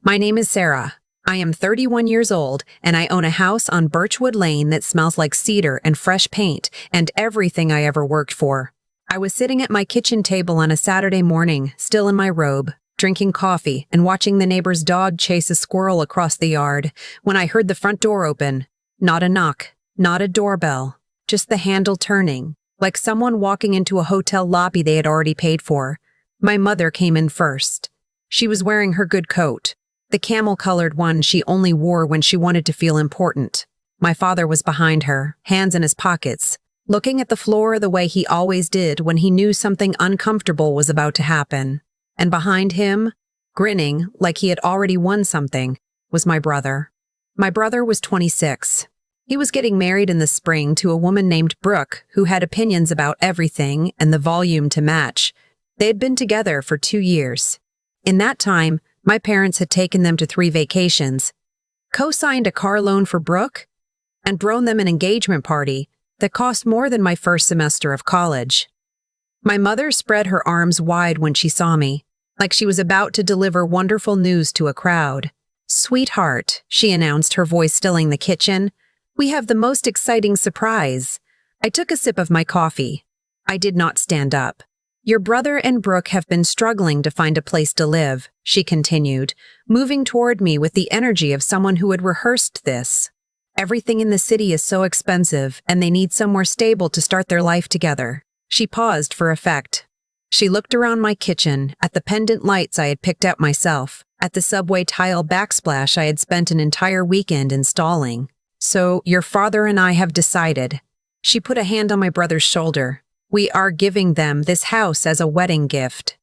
My name is Sarah. I am 31 years old, and I own a house on Birchwood Lane that smells like cedar and fresh paint and everything I ever worked for. I was sitting at my kitchen table on a Saturday morning, still in my robe, drinking coffee and watching the neighbor's dog chase a squirrel across the yard, when I heard the front door open. Not a knock, not a doorbell, just the handle turning, like someone walking into a hotel lobby they had already paid for. My mother came in first. She was wearing her good coat, the camel-colored one she only wore when she wanted to feel important. My father was behind her, hands in his pockets, looking at the floor the way he always did when he knew something uncomfortable was about to happen. And behind him, grinning like he had already won something, was my brother. My brother was 26. He was getting married in the spring to a woman named Brooke, who had opinions about everything and the volume to match. They had been together for 2 years. In that time, my parents had taken them to 3 vacations, co-signed a car loan for Brooke, and thrown them an engagement party that cost more than my first semester of college. My mother spread her arms wide when she saw me, like she was about to deliver wonderful news to a crowd. "Sweetheart," she announced, her voice stilling the kitchen, "we have the most exciting surprise." I took a sip of my coffee. I did not stand up. "Your brother and Brooke have been struggling to find a place to live," she continued, moving toward me with the energy of someone who had rehearsed this. "Everything in the city is so expensive, and they need somewhere stable to start their life together." She paused for effect. She looked around my kitchen, at the pendant lights I had picked out myself, at the subway tile backsplash I had spent an entire weekend installing. "So, your father and I have decided." She put a hand on my brother's shoulder. "We are giving them this house as a wedding gift."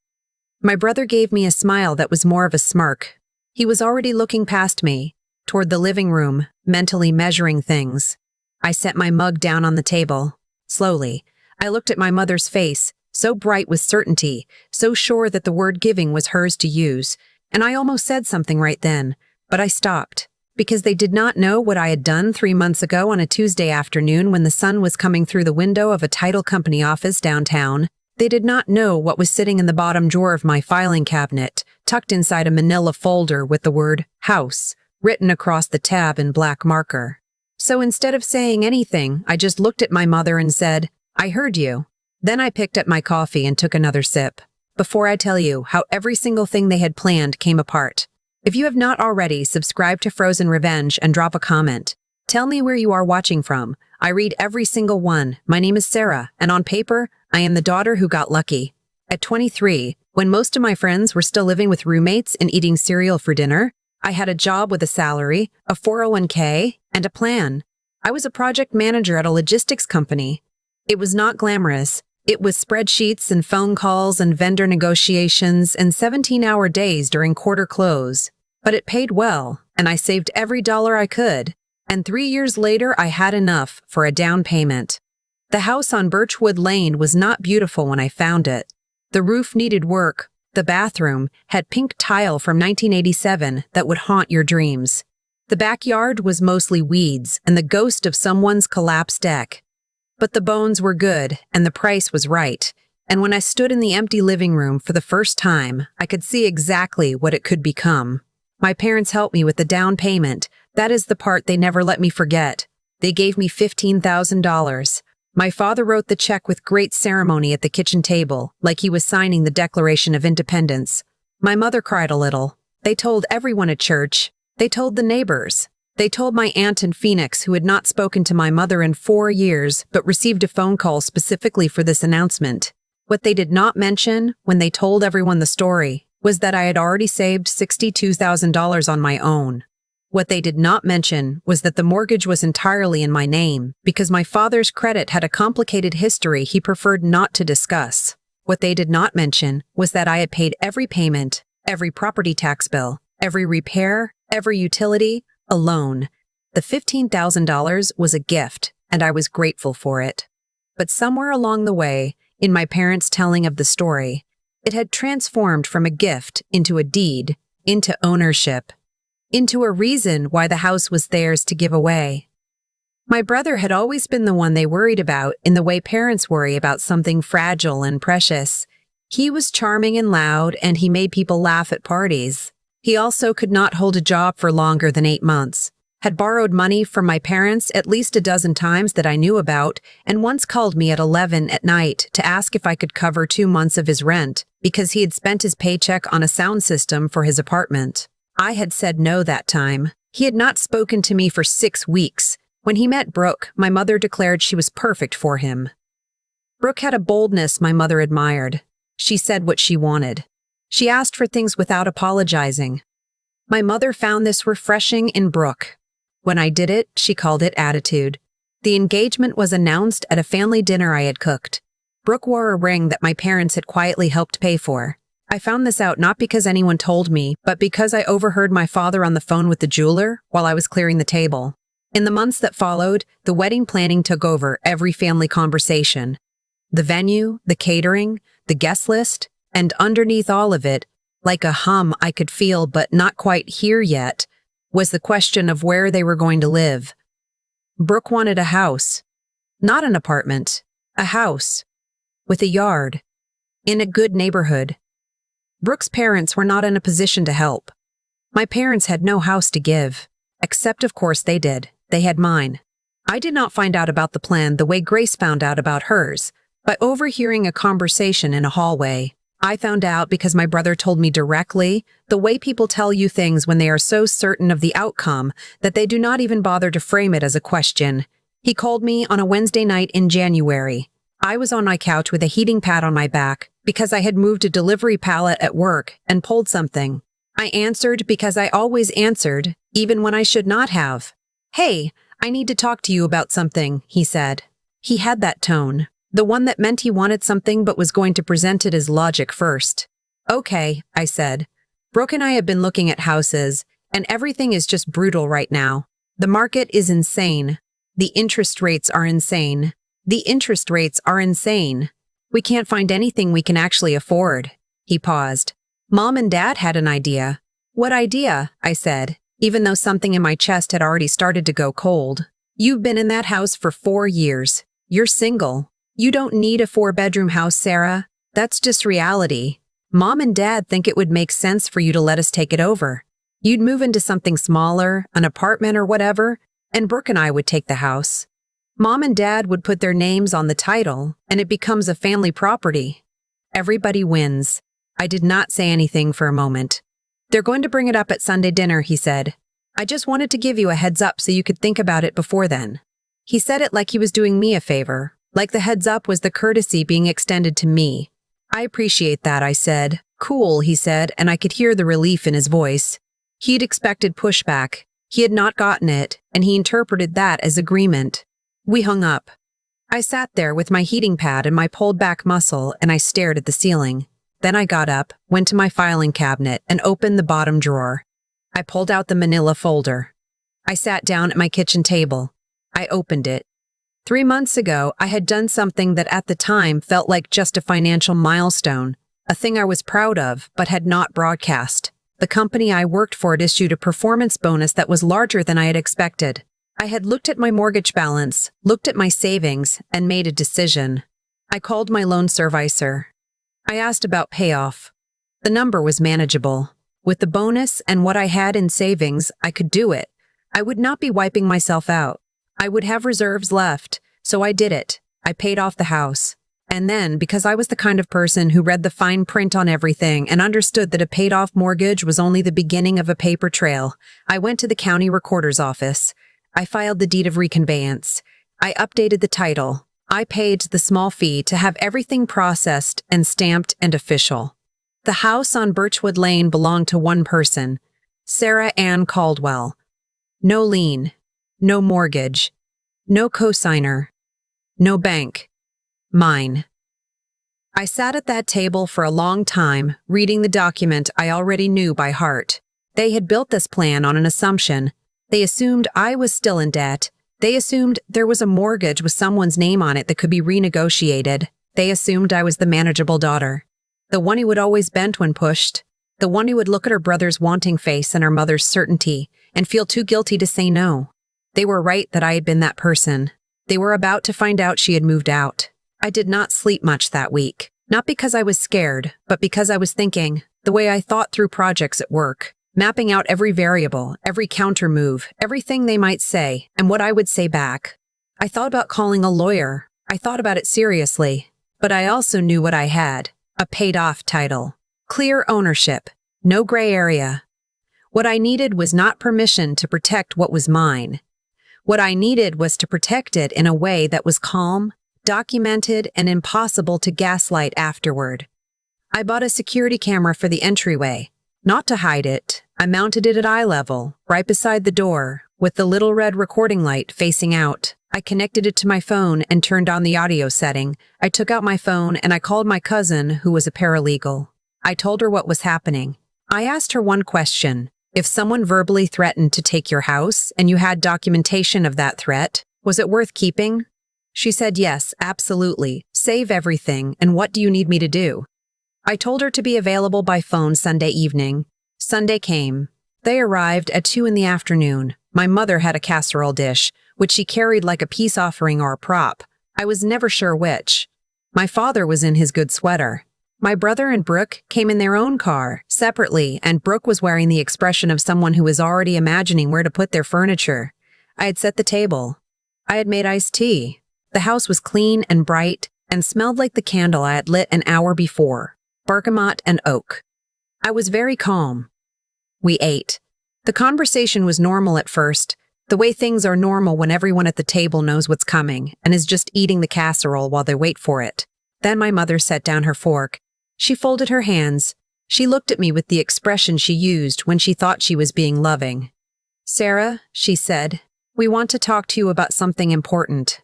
My brother gave me a smile that was more of a smirk. He was already looking past me, toward the living room, mentally measuring things. I set my mug down on the table. Slowly, I looked at my mother's face, so bright with certainty, so sure that the word giving was hers to use, and I almost said something right then, but I stopped, because they did not know what I had done 3 months ago on a Tuesday afternoon when the sun was coming through the window of a title company office downtown. They did not know what was sitting in the bottom drawer of my filing cabinet, tucked inside a manila folder with the word house written across the tab in black marker. So instead of saying anything, I just looked at my mother and said, "I heard you." Then I picked up my coffee and took another sip, before I tell you how every single thing they had planned came apart. If you have not already, subscribe to Frozen Revenge and drop a comment. Tell me where you are watching from. I read every single one. My name is Sarah, and on paper, I am the daughter who got lucky. At 23, when most of my friends were still living with roommates and eating cereal for dinner, I had a job with a salary, a 401k, and a plan. I was a project manager at a logistics company. It was not glamorous. It was spreadsheets and phone calls and vendor negotiations and 17-hour days during quarter close. But it paid well, and I saved every dollar I could. And 3 years later, I had enough for a down payment. The house on Birchwood Lane was not beautiful when I found it. The roof needed work. The bathroom had pink tile from 1987 that would haunt your dreams. The backyard was mostly weeds and the ghost of someone's collapsed deck. But the bones were good, and the price was right. And when I stood in the empty living room for the first time, I could see exactly what it could become. My parents helped me with the down payment. That is the part they never let me forget. They gave me $15,000. My father wrote the check with great ceremony at the kitchen table, like he was signing the Declaration of Independence. My mother cried a little. They told everyone at church. They told the neighbors. They told my aunt in Phoenix, who had not spoken to my mother in 4 years, but received a phone call specifically for this announcement. What they did not mention, when they told everyone the story, was that I had already saved $62,000 on my own. What they did not mention was that the mortgage was entirely in my name, because my father's credit had a complicated history he preferred not to discuss. What they did not mention was that I had paid every payment, every property tax bill, every repair, every utility, alone. The $15,000 was a gift, and I was grateful for it. But somewhere along the way, in my parents' telling of the story, it had transformed from a gift into a deed, into ownership, into a reason why the house was theirs to give away. My brother had always been the one they worried about in the way parents worry about something fragile and precious. He was charming and loud, and he made people laugh at parties. He also could not hold a job for longer than 8 months, had borrowed money from my parents at least a dozen times that I knew about, and once called me at 11 at night to ask if I could cover 2 months of his rent because he had spent his paycheck on a sound system for his apartment. I had said no that time. He had not spoken to me for 6 weeks. When he met Brooke, my mother declared she was perfect for him. Brooke had a boldness my mother admired. She said what she wanted. She asked for things without apologizing. My mother found this refreshing in Brooke. When I did it, she called it attitude. The engagement was announced at a family dinner I had cooked. Brooke wore a ring that my parents had quietly helped pay for. I found this out not because anyone told me, but because I overheard my father on the phone with the jeweler while I was clearing the table. In the months that followed, the wedding planning took over every family conversation. The venue, the catering, the guest list, and underneath all of it, like a hum I could feel but not quite hear yet, was the question of where they were going to live. Brooke wanted a house. Not an apartment. A house. With a yard. In a good neighborhood. Brooke's parents were not in a position to help. My parents had no house to give. Except, of course, they did. They had mine. I did not find out about the plan the way Grace found out about hers, by overhearing a conversation in a hallway. I found out because my brother told me directly, the way people tell you things when they are so certain of the outcome that they do not even bother to frame it as a question. He called me on a Wednesday night in January. I was on my couch with a heating pad on my back because I had moved a delivery pallet at work and pulled something. I answered because I always answered, even when I should not have. "Hey, I need to talk to you about something," he said. He had that tone. The one that meant he wanted something but was going to present it as logic first. "Okay," I said. "Brooke and I have been looking at houses, and everything is just brutal right now. The market is insane. The interest rates are insane. The interest rates are insane. We can't find anything we can actually afford." He paused. Mom and Dad had an idea. "What idea?" I said, even though something in my chest had already started to go cold. "You've been in that house for 4 years. You're single. You don't need a 4-bedroom house, Sarah. That's just reality. Mom and Dad think it would make sense for you to let us take it over. You'd move into something smaller, an apartment or whatever, and Brooke and I would take the house. Mom and Dad would put their names on the title, and it becomes a family property. Everybody wins." I did not say anything for a moment. "They're going to bring it up at Sunday dinner," he said. "I just wanted to give you a heads up so you could think about it before then." He said it like he was doing me a favor. Like the heads up was the courtesy being extended to me. "I appreciate that," I said. "Cool," he said, and I could hear the relief in his voice. He'd expected pushback. He had not gotten it, and he interpreted that as agreement. We hung up. I sat there with my heating pad and my pulled back muscle, and I stared at the ceiling. Then I got up, went to my filing cabinet, and opened the bottom drawer. I pulled out the manila folder. I sat down at my kitchen table. I opened it. 3 months ago, I had done something that at the time felt like just a financial milestone, a thing I was proud of, but had not broadcast. The company I worked for had issued a performance bonus that was larger than I had expected. I had looked at my mortgage balance, looked at my savings, and made a decision. I called my loan servicer. I asked about payoff. The number was manageable. With the bonus and what I had in savings, I could do it. I would not be wiping myself out. I would have reserves left, so I did it. I paid off the house. And then, because I was the kind of person who read the fine print on everything and understood that a paid-off mortgage was only the beginning of a paper trail, I went to the county recorder's office. I filed the deed of reconveyance. I updated the title. I paid the small fee to have everything processed and stamped and official. The house on Birchwood Lane belonged to one person, Sarah Ann Caldwell. No lien. No mortgage. No cosigner. No bank. Mine. I sat at that table for a long time, reading the document I already knew by heart. They had built this plan on an assumption. They assumed I was still in debt. They assumed there was a mortgage with someone's name on it that could be renegotiated. They assumed I was the manageable daughter. The one who would always bend when pushed. The one who would look at her brother's wanting face and her mother's certainty and feel too guilty to say no. They were right that I had been that person. They were about to find out she had moved out. I did not sleep much that week. Not because I was scared, but because I was thinking, the way I thought through projects at work. mapping out every variable, every counter move, everything they might say, and what I would say back. I thought about calling a lawyer. I thought about it seriously. But I also knew what I had: a paid-off title, clear ownership, no gray area. What I needed was not permission to protect what was mine. What I needed was to protect it in a way that was calm, documented, and impossible to gaslight afterward. I bought a security camera for the entryway. Not to hide it, I mounted it at eye level, right beside the door, with the little red recording light facing out. I connected it to my phone and turned on the audio setting. I took out my phone and I called my cousin, who was a paralegal. I told her what was happening. I asked her one question. If someone verbally threatened to take your house and you had documentation of that threat, was it worth keeping? She said yes, absolutely. Save everything, and what do you need me to do? I told her to be available by phone Sunday evening. Sunday came. They arrived at 2 in the afternoon. My mother had a casserole dish, which she carried like a peace offering or a prop. I was never sure which. My father was in his good sweater. My brother and Brooke came in their own car, separately, and Brooke was wearing the expression of someone who was already imagining where to put their furniture. I had set the table. I had made iced tea. The house was clean and bright and smelled like the candle I had lit an hour before, bergamot and oak. I was very calm. We ate. The conversation was normal at first, the way things are normal when everyone at the table knows what's coming and is just eating the casserole while they wait for it. Then my mother set down her fork. She folded her hands. She looked at me with the expression she used when she thought she was being loving. "Sarah," she said, "we want to talk to you about something important."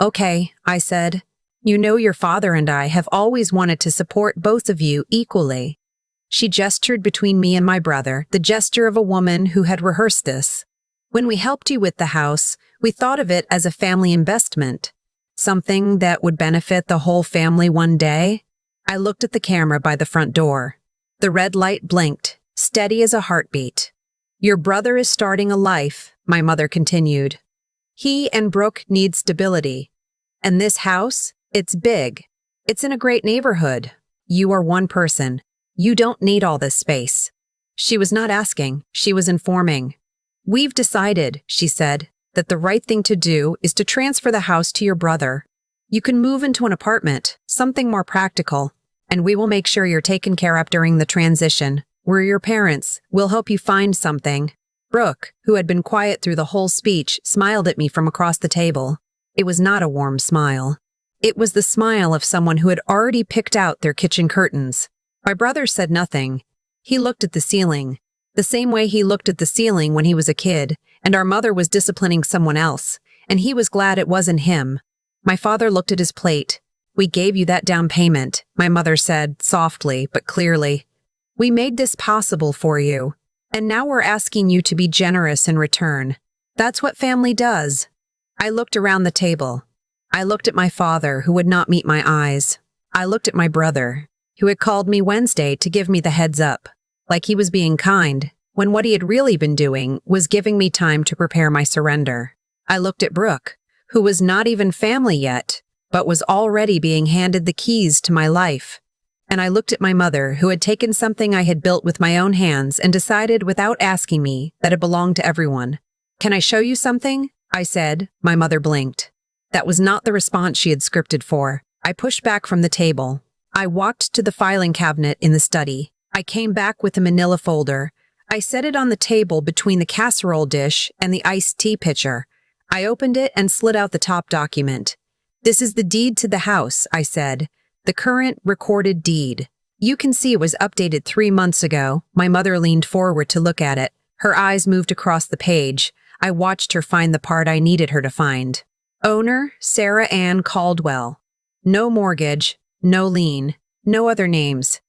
"Okay," I said. "You know your father and I have always wanted to support both of you equally." She gestured between me and my brother, the gesture of a woman who had rehearsed this. "When we helped you with the house, we thought of it as a family investment, something that would benefit the whole family one day." I looked at the camera by the front door. The red light blinked, steady as a heartbeat. "Your brother is starting a life," my mother continued. "He and Brooke need stability. And this house, it's big. It's in a great neighborhood. You are one person. You don't need all this space." She was not asking, she was informing. "We've decided," she said, "that the right thing to do is to transfer the house to your brother. You can move into an apartment, something more practical, and we will make sure you're taken care of during the transition. We're your parents. We'll help you find something." Brooke, who had been quiet through the whole speech, smiled at me from across the table. It was not a warm smile. It was the smile of someone who had already picked out their kitchen curtains. My brother said nothing. He looked at the ceiling, the same way he looked at the ceiling when he was a kid, and our mother was disciplining someone else, and he was glad it wasn't him. My father looked at his plate. "We gave you that down payment," my mother said, softly but clearly. "We made this possible for you, and now we're asking you to be generous in return. That's what family does." I looked around the table. I looked at my father, who would not meet my eyes. I looked at my brother, who had called me Wednesday to give me the heads up, like he was being kind, when what he had really been doing was giving me time to prepare my surrender. I looked at Brooke, who was not even family yet, but was already being handed the keys to my life. And I looked at my mother, who had taken something I had built with my own hands and decided without asking me that it belonged to everyone. "Can I show you something?" I said. My mother blinked. That was not the response she had scripted for. I pushed back from the table. I walked to the filing cabinet in the study. I came back with a manila folder. I set it on the table between the casserole dish and the iced tea pitcher. I opened it and slid out the top document. "This is the deed to the house," I said. "The current recorded deed. You can see it was updated 3 months ago." My mother leaned forward to look at it. Her eyes moved across the page. I watched her find the part I needed her to find. "Owner, Sarah Ann Caldwell. No mortgage, no lien, no other names.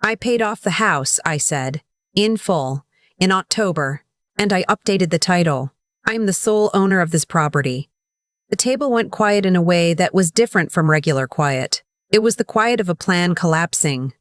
I paid off the house," I said, "in full, in October, and I updated the title. I am the sole owner of this property." The table went quiet in a way that was different from regular quiet. It was the quiet of a plan collapsing.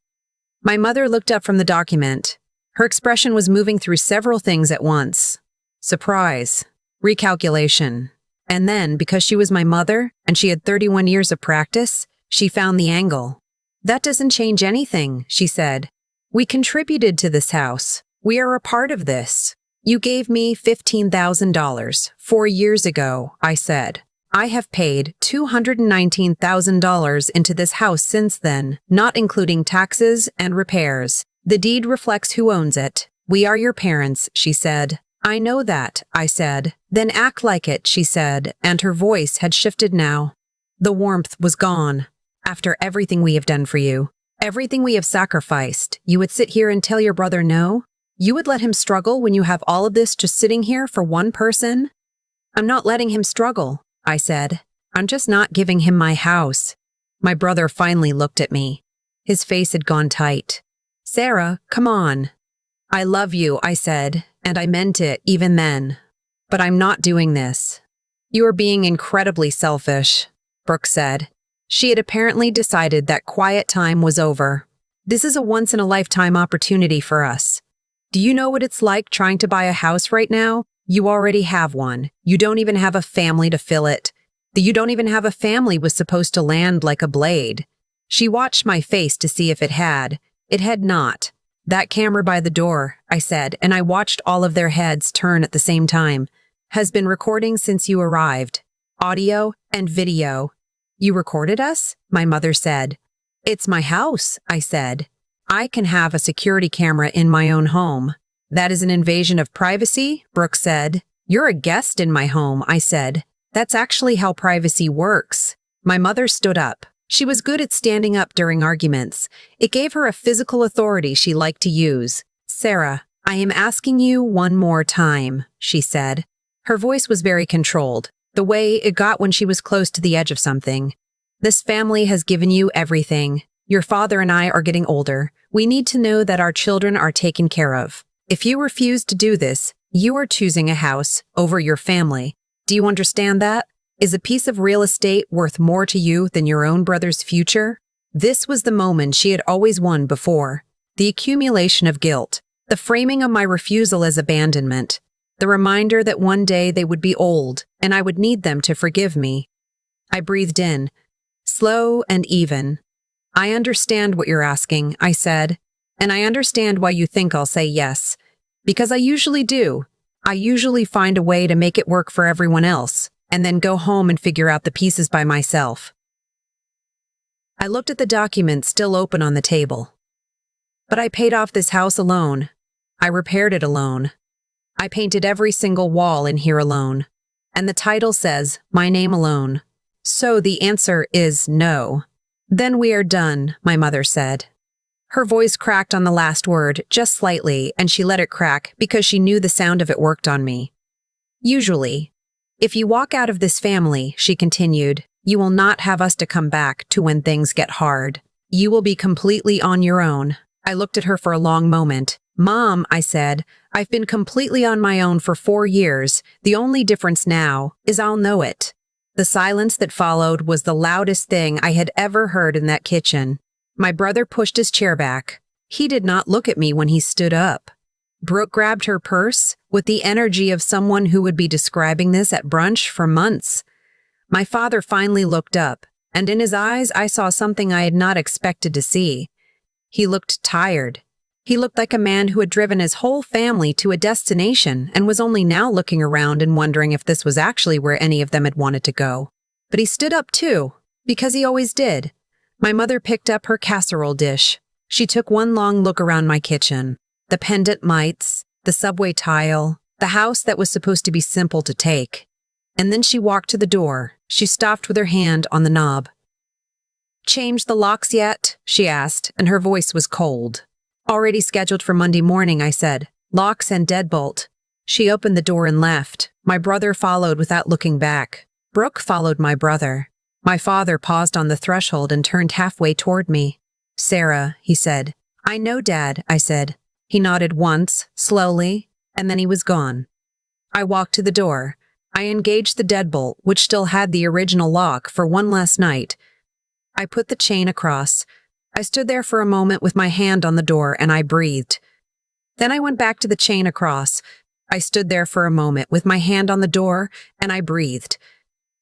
My mother looked up from the document. Her expression was moving through several things at once. Surprise, recalculation. And then, because she was my mother and she had 31 years of practice, she found the angle. "That doesn't change anything," she said. "We contributed to this house. We are a part of this. You gave me $15,000 4 years ago, I said. I have paid $219,000 into this house since then, not including taxes and repairs. The deed reflects who owns it. We are your parents, she said. I know that, I said. Then act like it, she said, and her voice had shifted now. The warmth was gone. After everything we have done for you, everything we have sacrificed, you would sit here and tell your brother no? You would let him struggle when you have all of this just sitting here for one person? I'm not letting him struggle, I said. I'm just not giving him my house. My brother finally looked at me. His face had gone tight. Sarah, come on. I love you, I said, and I meant it even then. But I'm not doing this. You are being incredibly selfish, Brooke said. She had apparently decided that quiet time was over. This is a once-in-a-lifetime opportunity for us. Do you know what it's like trying to buy a house right now? You already have one. You don't even have a family to fill it. The "you don't even have a family" was supposed to land like a blade. She watched my face to see if it had. It had not. That camera by the door, I said, and I watched all of their heads turn at the same time, has been recording since you arrived. Audio and video. You recorded us? My mother said. It's my house, I said. I can have a security camera in my own home. That is an invasion of privacy, Brooke said. You're a guest in my home, I said. That's actually how privacy works. My mother stood up. She was good at standing up during arguments. It gave her a physical authority she liked to use. Sarah, I am asking you one more time, she said. Her voice was very controlled, the way it got when she was close to the edge of something. This family has given you everything. Your father and I are getting older. We need to know that our children are taken care of. If you refuse to do this, you are choosing a house over your family. Do you understand that? Is a piece of real estate worth more to you than your own brother's future? This was the moment she had always won before. The accumulation of guilt, the framing of my refusal as abandonment, the reminder that one day they would be old and I would need them to forgive me. I breathed in, slow and even. I understand what you're asking, I said, and I understand why you think I'll say yes. Because I usually do. I usually find a way to make it work for everyone else, and then go home and figure out the pieces by myself. I looked at the document still open on the table. But I paid off this house alone. I repaired it alone. I painted every single wall in here alone. And the title says, my name alone. So the answer is no. Then we are done, my mother said. Her voice cracked on the last word, just slightly, and she let it crack because she knew the sound of it worked on me. Usually, if you walk out of this family, she continued, you will not have us to come back to when things get hard. You will be completely on your own. I looked at her for a long moment. Mom, I said, I've been completely on my own for 4 years. The only difference now is I'll know it. The silence that followed was the loudest thing I had ever heard in that kitchen. My brother pushed his chair back. He did not look at me when he stood up. Brooke grabbed her purse with the energy of someone who would be describing this at brunch for months. My father finally looked up, and in his eyes I saw something I had not expected to see. He looked tired. He looked like a man who had driven his whole family to a destination and was only now looking around and wondering if this was actually where any of them had wanted to go. But he stood up too, because he always did. My mother picked up her casserole dish. She took one long look around my kitchen. The pendant mites, the subway tile, the house that was supposed to be simple to take. And then she walked to the door. She stopped with her hand on the knob. Changed the locks yet? She asked, and her voice was cold. Already scheduled for Monday morning, I said. Locks and deadbolt. She opened the door and left. My brother followed without looking back. Brooke followed my brother. My father paused on the threshold and turned halfway toward me. Sarah, he said. I know, Dad, I said. He nodded once, slowly, and then he was gone. I walked to the door. I engaged the deadbolt, which still had the original lock, for one last night. I put the chain across. I stood there for a moment with my hand on the door, and I breathed. Then I went back to the chain across. I stood there for a moment with my hand on the door, and I breathed.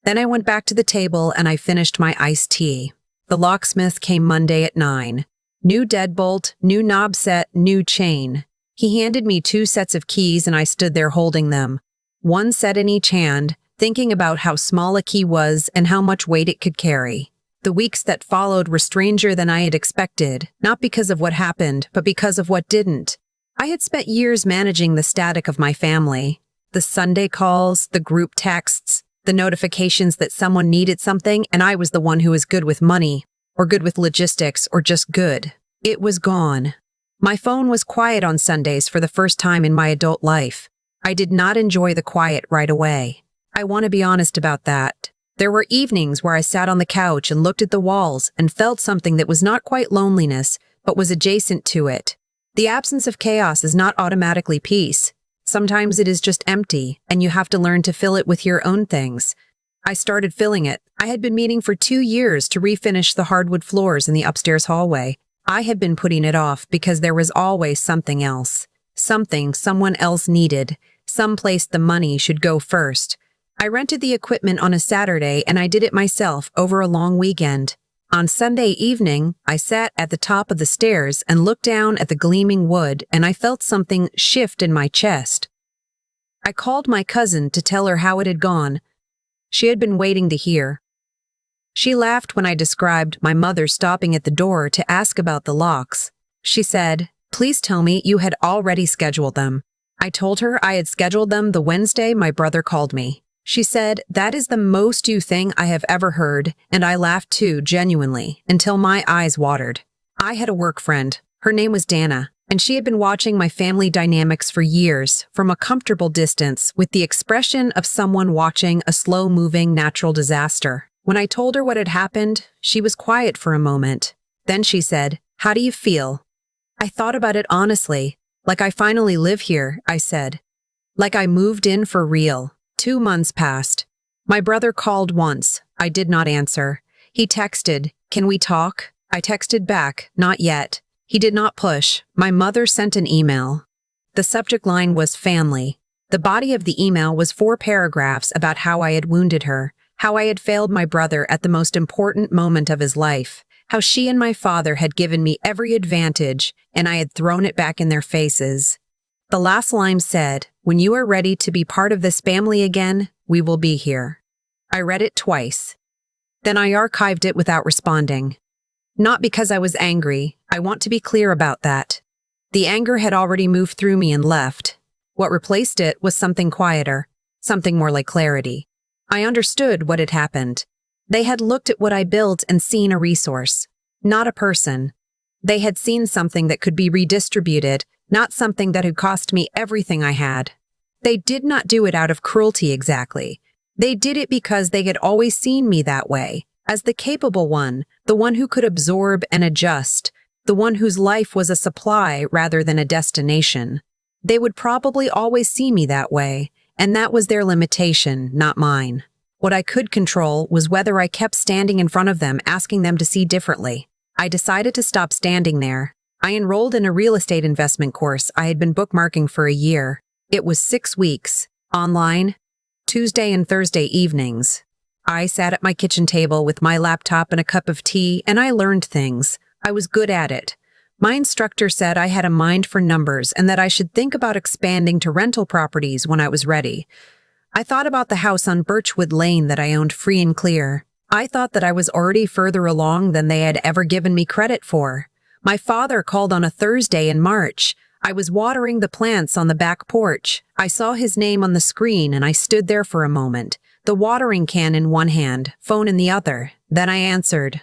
Then I went back to the table, and I finished my iced tea. The locksmith came Monday at 9. New deadbolt, new knob set, new chain. He handed me 2 sets of keys and I stood there holding them, 1 set in each hand, thinking about how small a key was and how much weight it could carry. The weeks that followed were stranger than I had expected, not because of what happened, but because of what didn't. I had spent years managing the static of my family. The Sunday calls, the group texts, the notifications that someone needed something, and I was the one who was good with money, or good with logistics, or just good. It was gone. My phone was quiet on Sundays for the first time in my adult life. I did not enjoy the quiet right away. I want to be honest about that. There were evenings where I sat on the couch and looked at the walls and felt something that was not quite loneliness, but was adjacent to it. The absence of chaos is not automatically peace. Sometimes it is just empty, and you have to learn to fill it with your own things. I started filling it. I had been meaning for 2 years to refinish the hardwood floors in the upstairs hallway. I had been putting it off because there was always something else. Something someone else needed. Someplace the money should go first. I rented the equipment on a Saturday and I did it myself over a long weekend. On Sunday evening, I sat at the top of the stairs and looked down at the gleaming wood and I felt something shift in my chest. I called my cousin to tell her how it had gone. She had been waiting to hear. She laughed when I described my mother stopping at the door to ask about the locks. She said, "Please tell me you had already scheduled them." I told her I had scheduled them the Wednesday my brother called me. She said, "That is the most you thing I have ever heard," and I laughed too, genuinely, until my eyes watered. I had a work friend. Her name was Dana, and she had been watching my family dynamics for years, from a comfortable distance, with the expression of someone watching a slow-moving natural disaster. When I told her what had happened, she was quiet for a moment. Then she said, "How do you feel?" I thought about it honestly. "Like I finally live here," I said. "Like I moved in for real." 2 months passed. My brother called once. I did not answer. He texted, "Can we talk?" I texted back, "Not yet." He did not push. My mother sent an email. The subject line was family. The body of the email was 4 paragraphs about how I had wounded her, how I had failed my brother at the most important moment of his life, how she and my father had given me every advantage and I had thrown it back in their faces. The last line said, "When you are ready to be part of this family again, we will be here." I read it twice. Then I archived it without responding. Not because I was angry. I want to be clear about that. The anger had already moved through me and left. What replaced it was something quieter, something more like clarity. I understood what had happened. They had looked at what I built and seen a resource, not a person. They had seen something that could be redistributed, not something that had cost me everything I had. They did not do it out of cruelty exactly. They did it because they had always seen me that way, as the capable one, the one who could absorb and adjust, the one whose life was a supply rather than a destination. They would probably always see me that way, and that was their limitation, not mine. What I could control was whether I kept standing in front of them, asking them to see differently. I decided to stop standing there. I enrolled in a real estate investment course I had been bookmarking for a year. It was 6 weeks, online, Tuesday and Thursday evenings. I sat at my kitchen table with my laptop and a cup of tea, and I learned things. I was good at it. My instructor said I had a mind for numbers and that I should think about expanding to rental properties when I was ready. I thought about the house on Birchwood Lane that I owned free and clear. I thought that I was already further along than they had ever given me credit for. My father called on a Thursday in March. I was watering the plants on the back porch. I saw his name on the screen and I stood there for a moment, the watering can in one hand, phone in the other. Then I answered.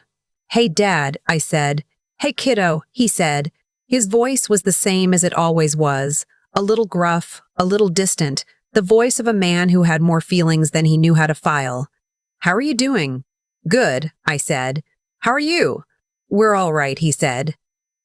"Hey, Dad," I said. "Hey, kiddo," he said. His voice was the same as it always was, a little gruff, a little distant, the voice of a man who had more feelings than he knew how to file. "How are you doing?" "Good," I said. "How are you?" "We're all right," he said.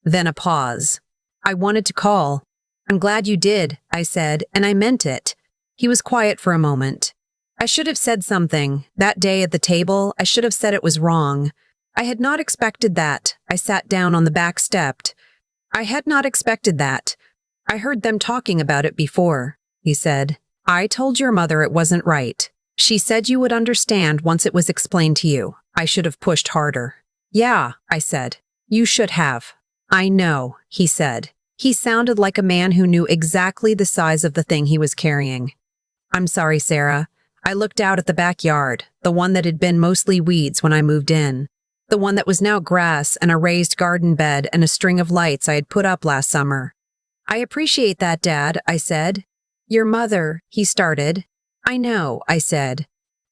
Then a pause. I wanted to call. "I'm glad you did," I said, and I meant it. He was quiet for a moment. I should have said something. That day at the table, I should have said it was wrong. I had not expected that. I sat down on the back step. I had not expected that. "I heard them talking about it before," he said. "I told your mother it wasn't right. She said you would understand once it was explained to you." I should have pushed harder. "Yeah," I said. "You should have." "I know," he said. He sounded like a man who knew exactly the size of the thing he was carrying. I'm sorry, Sarah. I looked out at the backyard, the one that had been mostly weeds when I moved in. The one that was now grass and a raised garden bed and a string of lights I had put up last summer. I appreciate that, Dad, I said. Your mother, he started. I know, I said.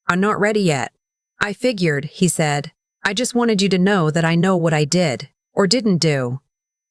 I'm not ready yet. I figured, he said. I just wanted you to know that I know what I did, or didn't do.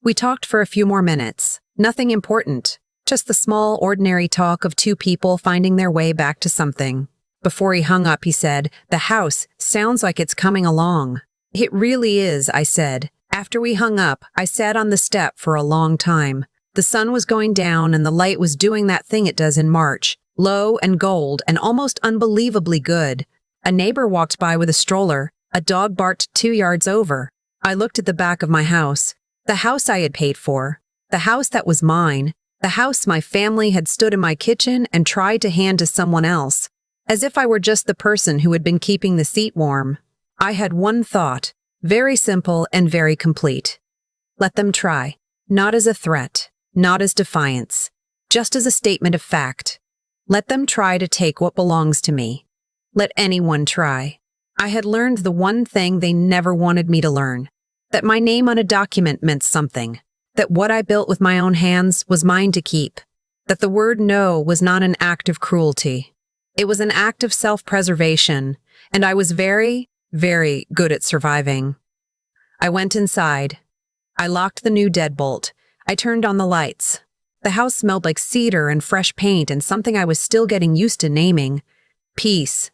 We talked for a few more minutes. Nothing important. Just the small, ordinary talk of two people finding their way back to something. Before he hung up, he said, The house sounds like it's coming along. It really is, I said. After we hung up, I sat on the step for a long time. The sun was going down and the light was doing that thing it does in March, low and gold and almost unbelievably good. A neighbor walked by with a stroller. A dog barked 2 yards over. I looked at the back of my house, the house I had paid for, the house that was mine, the house my family had stood in my kitchen and tried to hand to someone else, as if I were just the person who had been keeping the seat warm. I had one thought, very simple and very complete. Let them try, not as a threat, not as defiance, just as a statement of fact. Let them try to take what belongs to me. Let anyone try. I had learned the one thing they never wanted me to learn, that my name on a document meant something, that what I built with my own hands was mine to keep, that the word no was not an act of cruelty. It was an act of self-preservation, and I was very, very good at surviving. I went inside. I locked the new deadbolt. I turned on the lights. The house smelled like cedar and fresh paint and something I was still getting used to naming, peace.